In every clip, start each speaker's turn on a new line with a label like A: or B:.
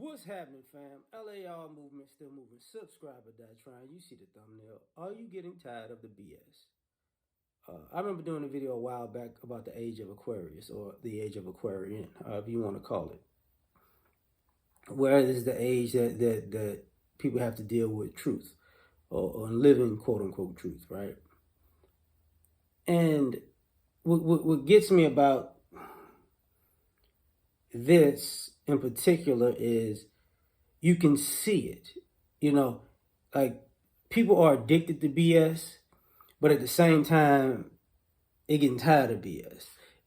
A: What's happening, fam? L.A.R. movement still moving. Subscriber die trying. You see the thumbnail. Are you getting tired of the BS? I remember doing a video a while back about the age of Aquarius, or the age of Aquarian, however you want to call it. Where it is the age that people have to deal with truth, or living quote unquote truth, right? And what gets me about this in particular is you can see it. Like, people are addicted to BS, but at the same time, they're getting tired of BS.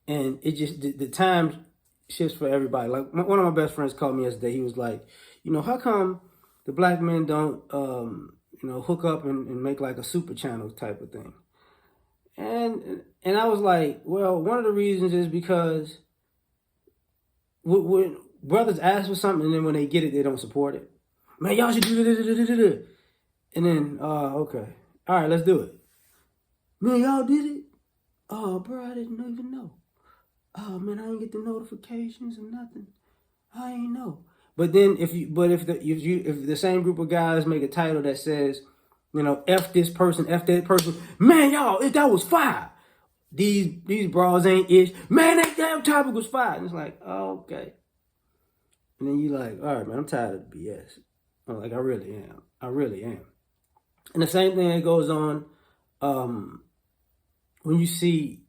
A: And it just, the time shifts for everybody. Like, one of my best friends called me yesterday. He was like, how come the black men don't, hook up and make like a super channel type of thing? And I was like, well, one of the reasons is because when brothers ask for something and then when they get it, they don't support it. Man, y'all should do it. And then, okay. All right, let's do it. Man, y'all did it? Oh, bro, I didn't even know. Oh, man, I didn't get the notifications or nothing. I ain't know. But then if the same group of guys make a title that says, F this person, F that person, man, y'all, that was fire. These bras ain't ish. Man, that damn topic was fire. And it's like, oh, okay. And then you like, all right, man, I'm tired of the BS. I'm like, I really am. I really am. And the same thing that goes on when you see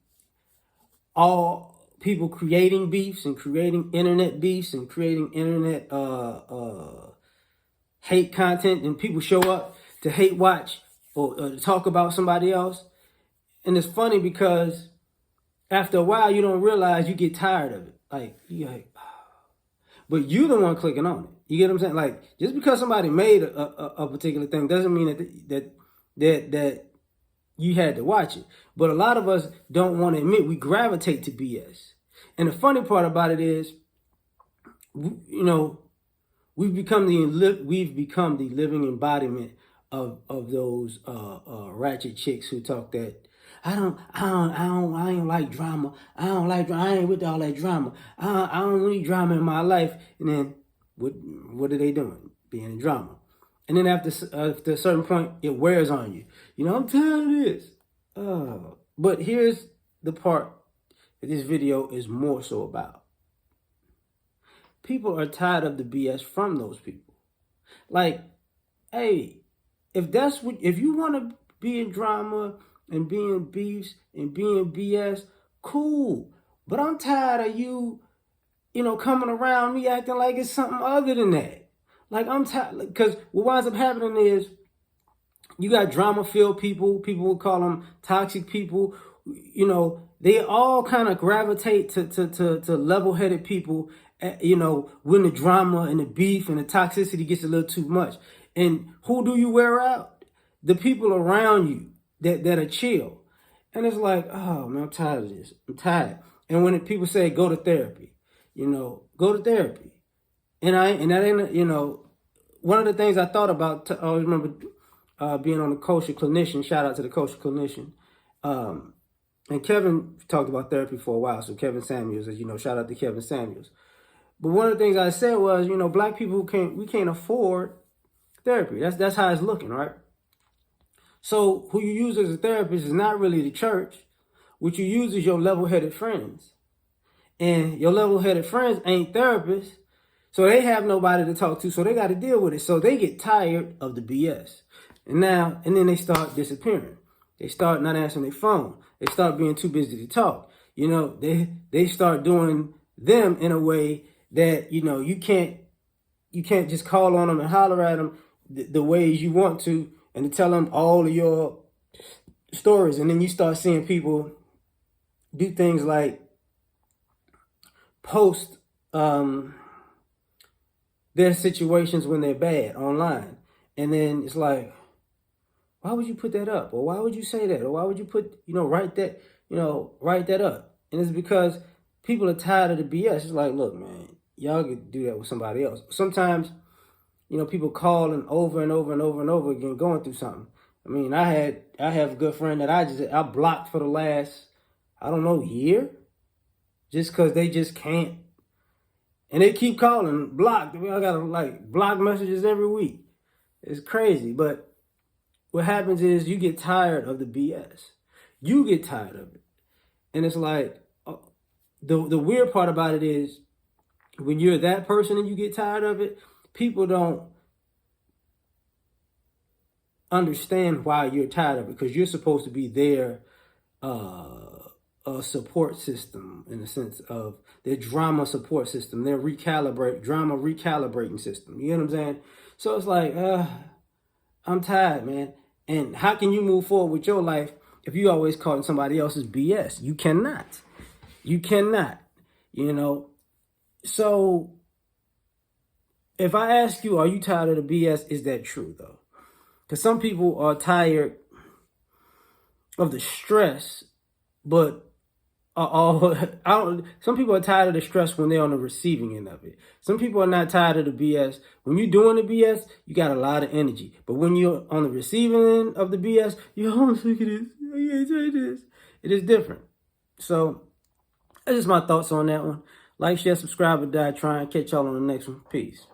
A: all people creating beefs and creating internet beefs and creating internet hate content, and people show up to hate watch or talk about somebody else. And it's funny because after a while, you don't realize you get tired of it. Like, you're like, but you're the one clicking on it. You get what I'm saying? Like, just because somebody made a particular thing doesn't mean that you had to watch it. But a lot of us don't want to admit we gravitate to BS. And the funny part about it is, we've become the living embodiment of those ratchet chicks who talk that I ain't like drama. I don't like drama. I ain't with all that drama. I don't need drama in my life. And then what are they doing? Being in drama. And then after a certain point, it wears on you. I'm tired of this. But here's the part that this video is more so about. People are tired of the BS from those people. Like, hey, if you want to be in drama and be in beefs and be in BS, cool. But I'm tired of you, coming around me acting like it's something other than that. Like, I'm tired, because what winds up happening is you got drama-filled people will call them toxic people. They all kind of gravitate to level-headed people, when the drama and the beef and the toxicity gets a little too much. And who do you wear out? The people around you that are chill. And it's like, oh, man, I'm tired of this. I'm tired. And when people say, go to therapy, go to therapy. And that ain't, one of the things I thought about, I always remember being on the kosher clinician. Shout out to the kosher clinician. And Kevin talked about therapy for a while. So Kevin Samuels, as shout out to Kevin Samuels. But one of the things I said was, black people we can't afford therapy. That's how it's looking, right? So who you use as a therapist is not really the church. What you use is your level-headed friends. And your level-headed friends ain't therapists. So they have nobody to talk to, so they got to deal with it. So they get tired of the BS. And then they start disappearing. They start not answering their phone. They start being too busy to talk. They start doing them in a way that, you can't just call on them and holler at them the ways you want to and to tell them all of your stories. And then you start seeing people do things like post their situations when they're bad online. And then it's like, why would you put that up? Or why would you say that? Or why would you write that up? And it's because people are tired of the BS. It's like, look, man, y'all could do that with somebody else. Sometimes, people calling over and over and over and over again, going through something. I mean, I have a good friend that I blocked for the last, year, just because they just can't And they keep calling, blocked. I got to like block messages every week. It's crazy. But what happens is you get tired of the BS. You get tired of it. And it's like, the weird part about it is when you're that person and you get tired of it, people don't understand why you're tired of it, because you're supposed to be their support system, in the sense of their drama support system, their drama recalibrating system. You know what I'm saying? So it's like, I'm tired, man. And how can you move forward with your life if you always calling somebody else's BS? You cannot. You cannot. You know? So if I ask you, are you tired of the BS? Is that true, though? Because some people are tired of the stress, but some people are tired of the stress when they're on the receiving end of it. Some people are not tired of the BS. When you're doing the BS, you got a lot of energy. But when you're on the receiving end of the BS, you're, oh, look at this. I can't say this. It is different. So that's just my thoughts on that one. Like, share, subscribe, or die trying. Catch y'all on the next one. Peace.